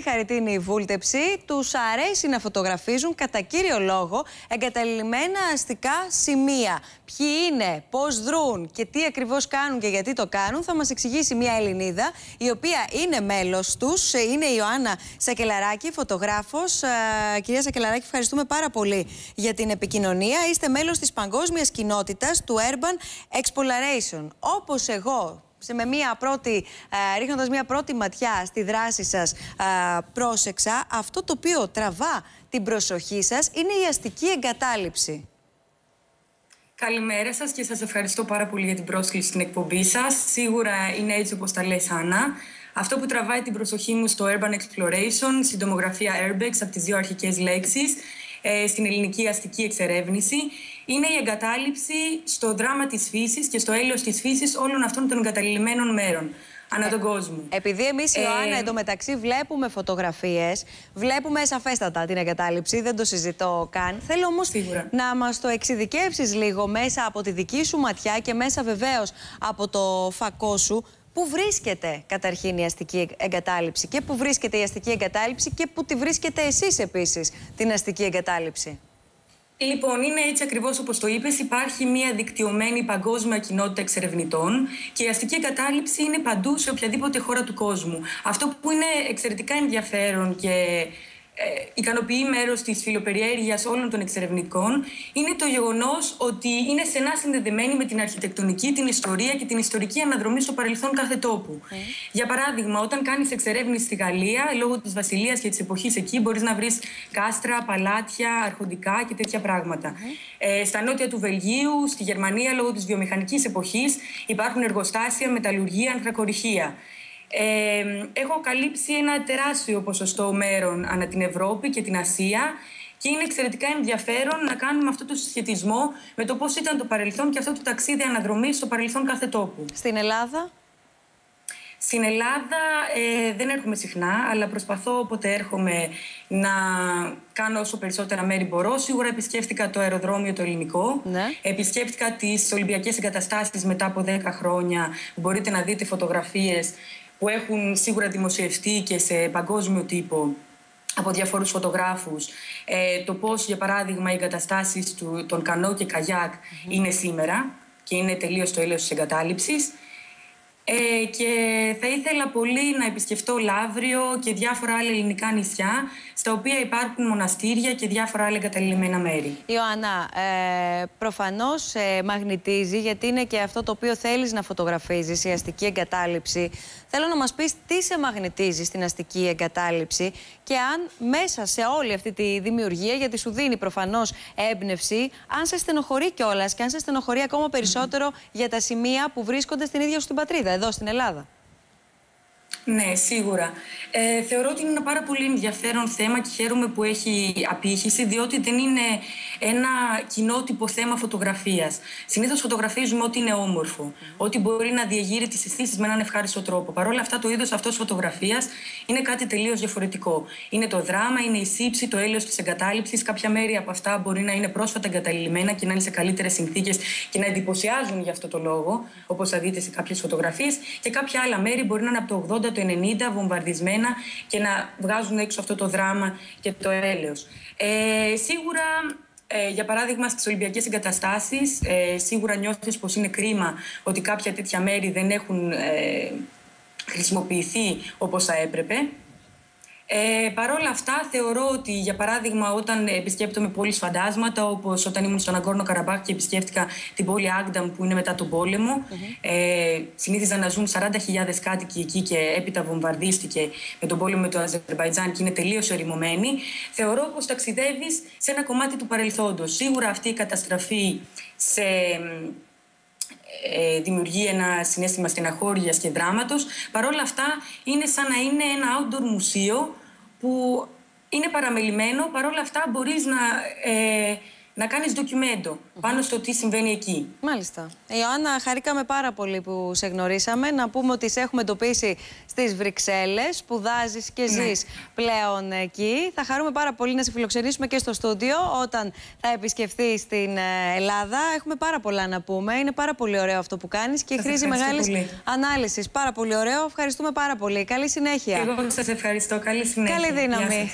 Χαριτίνη η βούλτεψη. Τους αρέσει να φωτογραφίζουν κατά κύριο λόγο εγκαταλειμμένα αστικά σημεία. Ποιοι είναι, πώς δρούν και τι ακριβώς κάνουν και γιατί το κάνουν, θα μας εξηγήσει μια Ελληνίδα, η οποία είναι μέλος τους. Είναι η Ιωάννα Σακελαράκη, φωτογράφος. Κυρία Σακελαράκη, ευχαριστούμε πάρα πολύ για την επικοινωνία. Είστε μέλος της παγκόσμιας κοινότητας του Urban Exploration. Όπως εγώ, ρίχνοντας μια πρώτη ματιά στη δράση σας, πρόσεξα, αυτό το οποίο τραβά την προσοχή σας είναι η αστική εγκατάλειψη. Καλημέρα σας και σας ευχαριστώ πάρα πολύ για την πρόσκληση στην εκπομπή σας. Σίγουρα είναι έτσι όπως τα λες, Άννα. Αυτό που τραβάει την προσοχή μου στο Urban Exploration, συντομογραφία Urbex από τις δύο αρχικές λέξεις, στην ελληνική αστική εξερεύνηση, είναι η εγκατάλειψη στο δράμα της φύσης και στο έλεος της φύσης όλων αυτών των εγκαταλειμμένων μέρων ανά τον κόσμο. Επειδή εμείς, Ιωάννα, εντωμεταξύ βλέπουμε φωτογραφίες, βλέπουμε σαφέστατα την εγκατάλειψη, δεν το συζητώ καν. Θέλω όμως να μας το εξειδικεύσεις λίγο μέσα από τη δική σου ματιά και μέσα βεβαίως από το φακό σου. Πού βρίσκεται καταρχήν η αστική εγκατάλειψη και πού βρίσκεται η αστική εγκατάλειψη και πού τη βρίσκετε εσείς επίσης την αστική εγκατάλειψη? Λοιπόν, είναι έτσι ακριβώς όπως το είπες. Υπάρχει μια δικτυωμένη παγκόσμια κοινότητα εξερευνητών και η αστική εγκατάλειψη είναι παντού σε οποιαδήποτε χώρα του κόσμου. Αυτό που είναι εξαιρετικά ενδιαφέρον και ικανοποιεί μέρος της φιλοπεριέργειας όλων των εξερευνητικών είναι το γεγονός ότι είναι στενά συνδεδεμένοι με την αρχιτεκτονική, την ιστορία και την ιστορική αναδρομή στο παρελθόν κάθε τόπου. Για παράδειγμα, όταν κάνεις εξερεύνηση στη Γαλλία, λόγω της βασιλείας και της εποχής εκεί, μπορείς να βρεις κάστρα, παλάτια, αρχοντικά και τέτοια πράγματα. Στα νότια του Βελγίου, στη Γερμανία, λόγω της βιομηχανικής εποχής, υπάρχουν εργοστάσια, μεταλλουργία, ανθρακοριχεία. Έχω καλύψει ένα τεράστιο ποσοστό μέρων ανά την Ευρώπη και την Ασία και είναι εξαιρετικά ενδιαφέρον να κάνουμε αυτό το συσχετισμό με το πώς ήταν το παρελθόν και αυτό το ταξίδι αναδρομής στο παρελθόν κάθε τόπου. Στην Ελλάδα? Στην Ελλάδα δεν έρχομαι συχνά, αλλά προσπαθώ όποτε έρχομαι να κάνω όσο περισσότερα μέρη μπορώ. Σίγουρα επισκέφτηκα το αεροδρόμιο το ελληνικό, επισκέφτηκα τις Ολυμπιακές εγκαταστάσεις μετά από 10 χρόνια, που μπορείτε να δείτε φωτογραφίες που έχουν σίγουρα δημοσιευτεί και σε παγκόσμιο τύπο από διαφόρους φωτογράφους, το πώς, για παράδειγμα, οι εγκαταστάσεις των κανό και καγιάκ είναι σήμερα και είναι τελείως το έλεος της εγκατάλειψης. Και θα ήθελα πολύ να επισκεφτώ Λαύριο και διάφορα άλλα ελληνικά νησιά, στα οποία υπάρχουν μοναστήρια και διάφορα άλλα εγκαταλειμμένα μέρη. Ιωάννα, προφανώς μαγνητίζει, γιατί είναι και αυτό το οποίο θέλεις να φωτογραφίζεις, η αστική εγκατάλειψη. Θέλω να μας πεις τι σε μαγνητίζει στην αστική εγκατάλειψη και αν μέσα σε όλη αυτή τη δημιουργία, γιατί σου δίνει προφανώς έμπνευση, αν σε στενοχωρεί κιόλας και αν σε στενοχωρεί ακόμα περισσότερο για τα σημεία που βρίσκονται στην ίδια σου την πατρίδα, εδώ στην Ελλάδα. Ναι, σίγουρα. Θεωρώ ότι είναι ένα πάρα πολύ ενδιαφέρον θέμα και χαίρομαι που έχει απήχηση, διότι δεν είναι ένα κοινότυπο θέμα φωτογραφίας. Συνήθως φωτογραφίζουμε ό,τι είναι όμορφο, ό,τι μπορεί να διεγείρει τις αισθήσεις με έναν ευχάριστο τρόπο. Παρ' όλα αυτά, το είδος αυτός φωτογραφίας είναι κάτι τελείως διαφορετικό. Είναι το δράμα, είναι η σύψη, το έλεος της εγκατάλειψης. Κάποια μέρη από αυτά μπορεί να είναι πρόσφατα εγκαταλειμμένα και να είναι σε καλύτερες συνθήκες και να εντυπωσιάζουν για αυτό το λόγο, όπως θα δείτε σε κάποιες φωτογραφίες. Και κάποια άλλα μέρη μπορεί να είναι από το 80, το 90, βομβαρδισμένα και να βγάζουν έξω αυτό το δράμα και το έλεος. Σίγουρα, για παράδειγμα, στις Ολυμπιακές εγκαταστάσεις, σίγουρα νιώθεις πως είναι κρίμα ότι κάποια τέτοια μέρη δεν έχουν χρησιμοποιηθεί όπως θα έπρεπε. Παρ' όλα αυτά, θεωρώ ότι, για παράδειγμα, όταν επισκέπτομαι πόλεις φαντάσματα, όπως όταν ήμουν στον Αγκόρνο Καραμπάχ και επισκέφτηκα την πόλη Άγνταμ που είναι μετά τον πόλεμο, συνήθιζαν να ζουν 40.000 κάτοικοι εκεί και έπειτα βομβαρδίστηκε με τον πόλεμο του Αζερμπαϊτζάν και είναι τελείως ερημωμένοι. Θεωρώ πως ταξιδεύεις σε ένα κομμάτι του παρελθόντος. Σίγουρα αυτή η καταστραφή δημιουργεί ένα συναίσθημα στεναχώριας και δράματος. Παρ' όλα αυτά, είναι σαν να είναι ένα outdoor μουσείο που είναι παραμελημένο. Παρ' όλα αυτά, μπορείς να να κάνεις ντοκιμέντο πάνω στο τι συμβαίνει εκεί. Μάλιστα. Ιωάννα, χαρήκαμε πάρα πολύ που σε γνωρίσαμε. Να πούμε ότι σε έχουμε εντοπίσει στις Βρυξέλλες, σπουδάζεις και ζεις πλέον εκεί. Θα χαρούμε πάρα πολύ να σε φιλοξενήσουμε και στο στούντιο όταν θα επισκεφθείς στην Ελλάδα. Έχουμε πάρα πολλά να πούμε. Είναι πάρα πολύ ωραίο αυτό που κάνεις και χρήζει μεγάλης ανάλυσης. Πάρα πολύ ωραίο. Ευχαριστούμε πάρα πολύ. Καλή συνέχεια. Εγώ σας ευχαριστώ. Καλή συνέχεια. Καλή δύναμη.